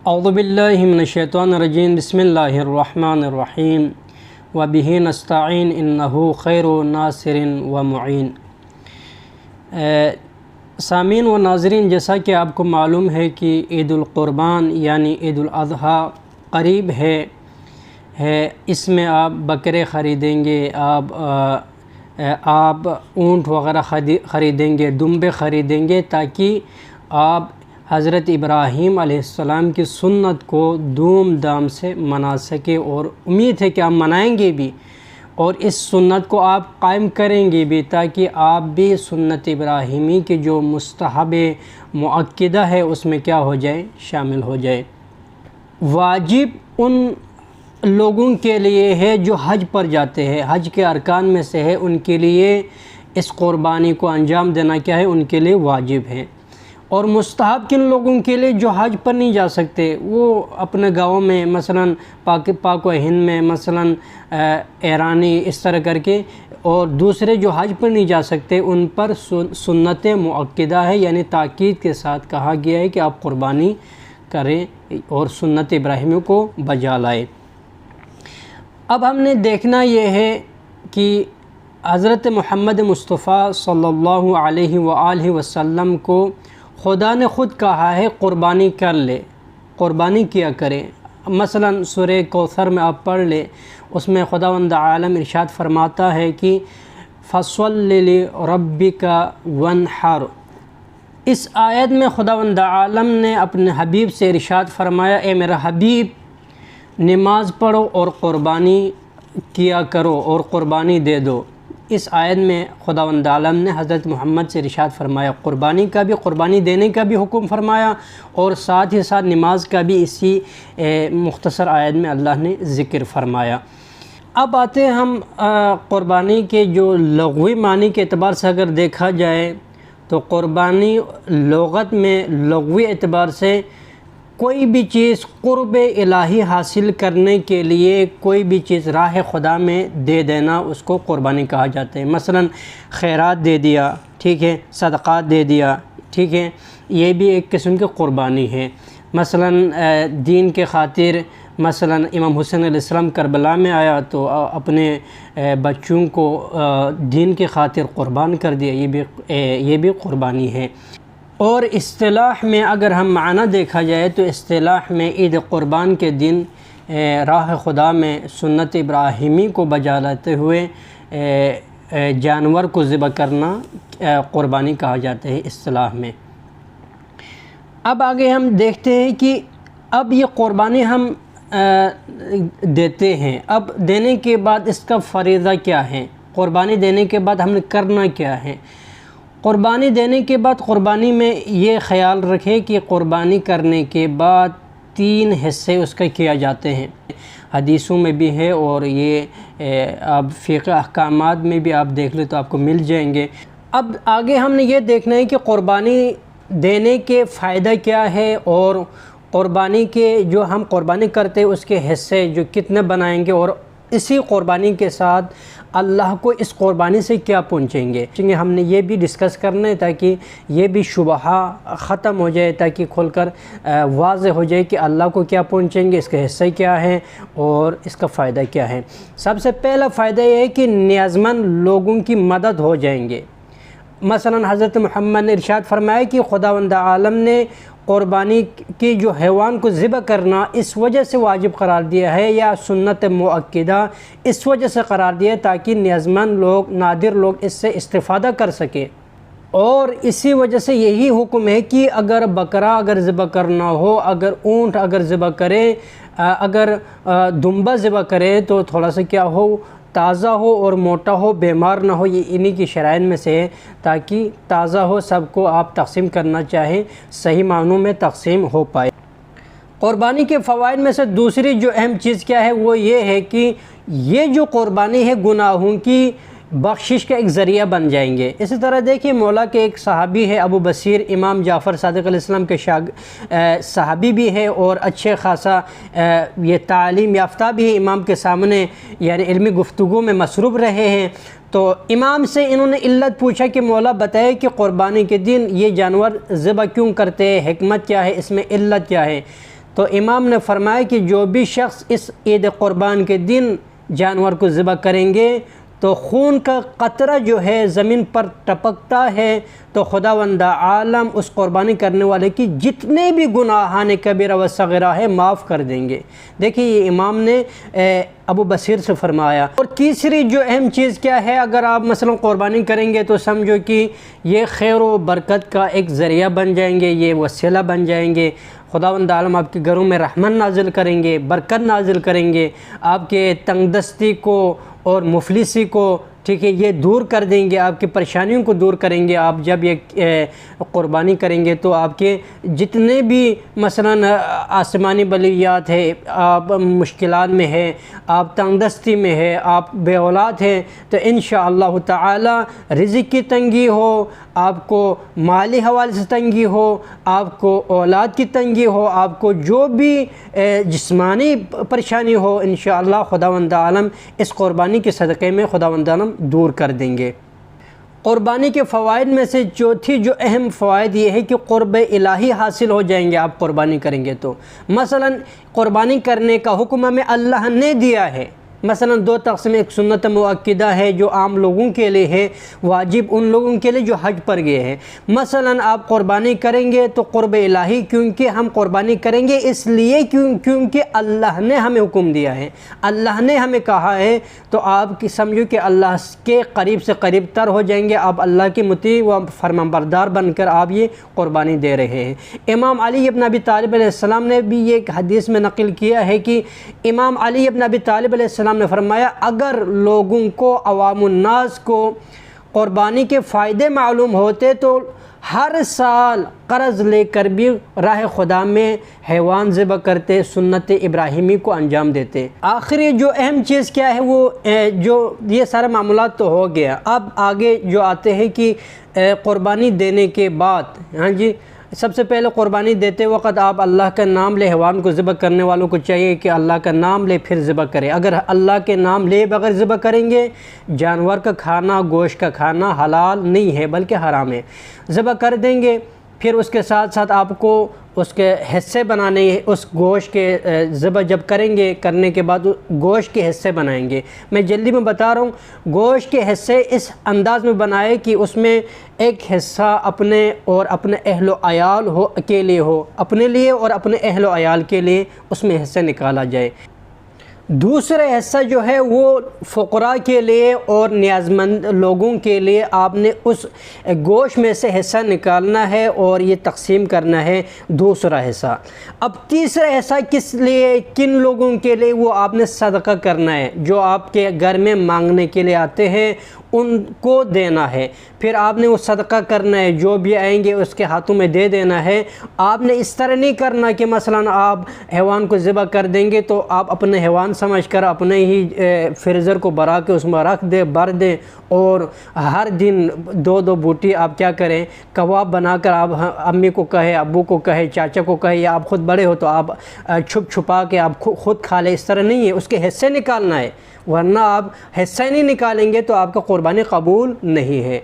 اعوذ باللہ من الشیطان الرجیم بسم اللہ الرحمن الرحیم وبہ نستعین انہ خیر ناصر و معین۔ سامعین و ناظرین، جیسا کہ آپ کو معلوم ہے کہ عید القربان یعنی عید الاضحیٰ قریب ہے۔ اس میں آپ بکرے خریدیں گے، آپ اونٹ وغیرہ خریدیں گے، دمبے خریدیں گے، تاکہ آپ حضرت ابراہیم علیہ السلام کی سنت کو دھوم دھام سے منا سکے، اور امید ہے کہ آپ منائیں گے بھی اور اس سنت کو آپ قائم کریں گے بھی، تاکہ آپ بھی سنت ابراہیمی کی جو مستحب مؤکدہ ہے اس میں کیا ہو جائے، شامل ہو جائے۔ واجب ان لوگوں کے لیے ہے جو حج پر جاتے ہیں، حج کے ارکان میں سے ہے، ان کے لیے اس قربانی کو انجام دینا کیا ہے، ان کے لیے واجب ہے۔ اور مستحب کن لوگوں کے لیے جو حج پر نہیں جا سکتے، وہ اپنے گاؤں میں مثلا پاک و ہند میں مثلا ایرانی اس طرح کر کے، اور دوسرے جو حج پر نہیں جا سکتے ان پر سنت مؤکدہ ہے، یعنی تاکید کے ساتھ کہا گیا ہے کہ آپ قربانی کریں اور سنت ابراہیمی کو بجا لائیں۔ اب ہم نے دیکھنا یہ ہے کہ حضرت محمد مصطفیٰ صلی اللہ علیہ وآلہ وسلم کو خدا نے خود کہا ہے قربانی کر لے، قربانی کیا کریں۔ مثلا سورہ کوثر میں آپ پڑھ لیں، اس میں خداوند عالم ارشاد فرماتا ہے کہ فَصَلِّ لِرَبِّكَ وَانْحَرْ۔ اس آیت میں خداوند عالم نے اپنے حبیب سے ارشاد فرمایا، اے میرا حبیب، نماز پڑھو اور قربانی کیا کرو اور قربانی دے دو۔ اس آیت میں خداوند عالم نے حضرت محمد سے ارشاد فرمایا، قربانی کا بھی، قربانی دینے کا بھی حکم فرمایا، اور ساتھ ہی ساتھ نماز کا بھی اسی مختصر آیت میں اللہ نے ذکر فرمایا۔ اب آتے ہیں ہم قربانی کے جو لغوی معنی کے اعتبار سے اگر دیکھا جائے تو قربانی لغت میں لغوی اعتبار سے کوئی بھی چیز قرب الہی حاصل کرنے کے لیے کوئی بھی چیز راہ خدا میں دے دینا، اس کو قربانی کہا جاتا ہے۔ مثلا خیرات دے دیا، ٹھیک ہے، صدقات دے دیا، ٹھیک ہے، یہ بھی ایک قسم کی قربانی ہے۔ مثلا دین کے خاطر، مثلا امام حسین علیہ السلام کربلا میں آیا تو اپنے بچوں کو دین کے خاطر قربان کر دیا، یہ بھی قربانی ہے۔ اور اصطلاح میں اگر ہم معنی دیکھا جائے تو اصطلاح میں عید قربان کے دن راہ خدا میں سنت ابراہیمی کو بجا لاتے ہوئے جانور کو ذبح کرنا قربانی کہا جاتا ہے اصطلاح میں۔ اب آگے ہم دیکھتے ہیں کہ اب یہ قربانی ہم دیتے ہیں، اب دینے کے بعد اس کا فریضہ کیا ہے، قربانی دینے کے بعد ہم نے کرنا کیا ہے۔ قربانی دینے کے بعد قربانی میں یہ خیال رکھیں کہ قربانی کرنے کے بعد 3 حصے اس کا کیا جاتے ہیں، حدیثوں میں بھی ہے، اور یہ آپ فقہ احکامات میں بھی آپ دیکھ لیں تو آپ کو مل جائیں گے۔ اب آگے ہم نے یہ دیکھنا ہے کہ قربانی دینے کے فائدہ کیا ہے، اور قربانی کے جو ہم قربانی کرتے ہیں اس کے حصے جو کتنے بنائیں گے، اور اسی قربانی کے ساتھ اللہ کو اس قربانی سے کیا پہنچیں گے۔ ہم نے یہ بھی ڈسکس کرنا ہے تاکہ یہ بھی شبہہ ختم ہو جائے، تاکہ کھول کر واضح ہو جائے کہ اللہ کو کیا پہنچیں گے، اس کے حصے کیا ہیں اور اس کا فائدہ کیا ہے۔ سب سے پہلا فائدہ یہ ہے کہ نیازمند لوگوں کی مدد ہو جائیں گے۔ مثلا حضرت محمد نے ارشاد فرمایا کہ خداوند عالم نے قربانی کی جو حیوان کو ذبح کرنا اس وجہ سے واجب قرار دیا ہے، یا سنت مؤکدہ اس وجہ سے قرار دیا ہے تاکہ نیازمند لوگ، نادر لوگ اس سے استفادہ کر سکیں۔ اور اسی وجہ سے یہی حکم ہے کہ اگر بکرا اگر ذبح کرنا ہو، اگر اونٹ اگر ذبح کرے، اگر دمبا ذبح کرے تو تھوڑا سا کیا ہو، تازہ ہو اور موٹا ہو، بیمار نہ ہو، یہ انہی کی شرائط میں سے ہے، تاکہ تازہ ہو، سب کو آپ تقسیم کرنا چاہیں، صحیح معنوں میں تقسیم ہو پائے۔ قربانی کے فوائد میں سے دوسری جو اہم چیز کیا ہے وہ یہ ہے کہ یہ جو قربانی ہے گناہوں کی بخشش کا ایک ذریعہ بن جائیں گے۔ اسی طرح دیکھیے مولا کے ایک صحابی ہے ابو بصیر، امام جعفر صادق علیہ السلام کے صحابی بھی ہے، اور اچھے خاصا یہ تعلیم یافتہ بھی ہے، امام کے سامنے یعنی علمی گفتگو میں مصروف رہے ہیں۔ تو امام سے انہوں نے علت پوچھا کہ مولا بتائے کہ قربانی کے دن یہ جانور ذبح کیوں کرتے ہیں، حکمت کیا ہے، اس میں علت کیا ہے؟ تو امام نے فرمایا کہ جو بھی شخص اس عید قربان کے دن جانور کو ذبح کریں گے تو خون کا قطرہ جو ہے زمین پر ٹپکتا ہے تو خداوند عالم اس قربانی کرنے والے کی جتنے بھی گناہان کبیرہ و صغیرہ ہے معاف کر دیں گے۔ دیکھیے یہ امام نے ابو بصیر سے فرمایا۔ اور تیسری جو اہم چیز کیا ہے، اگر آپ مثلا قربانی کریں گے تو سمجھو کہ یہ خیر و برکت کا ایک ذریعہ بن جائیں گے، یہ وسیلہ بن جائیں گے۔ خداوند عالم آپ کے گھروں میں رحمت نازل کریں گے، برکت نازل کریں گے، آپ کے تنگ دستی کو اور مفلسی کو ٹھیک ہے یہ دور کر دیں گے، آپ کی پریشانیوں کو دور کریں گے۔ آپ جب یہ قربانی کریں گے تو آپ کے جتنے بھی مثلا آسمانی بلیات ہے، آپ مشکلات میں ہے، آپ تنگ دستی میں ہے، آپ بے اولاد ہیں، تو انشاءاللہ تعالی رزق کی تنگی ہو، آپ کو مالی حوالے سے تنگی ہو، آپ کو اولاد کی تنگی ہو، آپ کو جو بھی جسمانی پریشانی ہو، انشاءاللہ خداوند عالم اس قربانی کے صدقے میں خداوند عالم دور کر دیں گے۔ قربانی کے فوائد میں سے چوتھی جو اہم فوائد یہ ہے کہ قرب الہی حاصل ہو جائیں گے آپ قربانی کریں گے تو۔ مثلا قربانی کرنے کا حکم ہمیں اللہ نے دیا ہے، مثلا دو تقسیم، ایک سنت مؤکدہ ہے جو عام لوگوں کے لیے ہے، واجب ان لوگوں کے لیے جو حج پر گئے ہیں۔ مثلا آپ قربانی کریں گے تو قرب الہی، کیونکہ ہم قربانی کریں گے اس لیے کیونکہ اللہ نے ہمیں حکم دیا ہے، اللہ نے ہمیں کہا ہے، تو آپ کی سمجھو کہ اللہ کے قریب سے قریب تر ہو جائیں گے، آپ اللہ کی مطیع و فرمانبردار بن کر آپ یہ قربانی دے رہے ہیں۔ امام علی ابن ابی طالب علیہ السلام نے بھی یہ ایک حدیث میں نقل کیا ہے کہ امام علی ابن ابی طالب علیہ السلام نے فرمایا اگر لوگوں کو، عوام الناس کو قربانی کے فائدے معلوم ہوتے تو ہر سال قرض لے کر بھی راہ خدا میں حیوان ذبح کرتے، سنت ابراہیمی کو انجام دیتے۔ آخری جو اہم چیز کیا ہے وہ جو یہ سارے معاملات تو ہو گیا، اب آگے جو آتے ہیں کہ قربانی دینے کے بعد، ہاں جی، سب سے پہلے قربانی دیتے وقت آپ اللہ کا نام لے، حیوان کو ذبح کرنے والوں کو چاہیے کہ اللہ کا نام لے پھر ذبح کرے۔ اگر اللہ کے نام لے بغیر ذبح کریں گے، جانور کا کھانا، گوشت کا کھانا حلال نہیں ہے بلکہ حرام ہے۔ ذبح کر دیں گے، پھر اس کے ساتھ ساتھ آپ کو اس کے حصے بنانے ہیں، اس گوشت کے ذبح جب کریں گے، کرنے کے بعد گوشت کے حصے بنائیں گے۔ میں جلدی میں بتا رہا ہوں، گوشت کے حصے اس انداز میں بنائے کہ اس میں ایک حصہ اپنے اور اپنے اہل و عیال کے لیے ہو، اپنے لیے اور اپنے اہل و عیال کے لیے اس میں حصہ نکالا جائے۔ دوسرے حصہ جو ہے وہ فقراء کے لیے اور نیاز مند لوگوں کے لیے آپ نے اس گوشت میں سے حصہ نکالنا ہے اور یہ تقسیم کرنا ہے دوسرا حصہ۔ اب تیسرا حصہ کس لیے، کن لوگوں کے لیے، وہ آپ نے صدقہ کرنا ہے، جو آپ کے گھر میں مانگنے کے لیے آتے ہیں ان کو دینا ہے۔ پھر آپ نے وہ صدقہ کرنا ہے، جو بھی آئیں گے اس کے ہاتھوں میں دے دینا ہے۔ آپ نے اس طرح نہیں کرنا کہ مثلا آپ حیوان کو ذبح کر دیں گے تو آپ اپنے حیوان سمجھ کر اپنے ہی فریزر کو بھرا کے اس میں رکھ دیں، بھر دیں، اور ہر دن دو دو بوٹی آپ کیا کریں، کباب بنا کر آپ امی کو کہے، ابو کو کہے، چاچا کو کہے، یا آپ خود بڑے ہو تو آپ چھپ چھپا کے آپ خود کھا لیں۔ اس طرح نہیں ہے، اس کے حصے نکالنا ہے، ورنہ آپ حصہ نہیں نکالیں گے تو آپ کا قربانی قبول نہیں ہے۔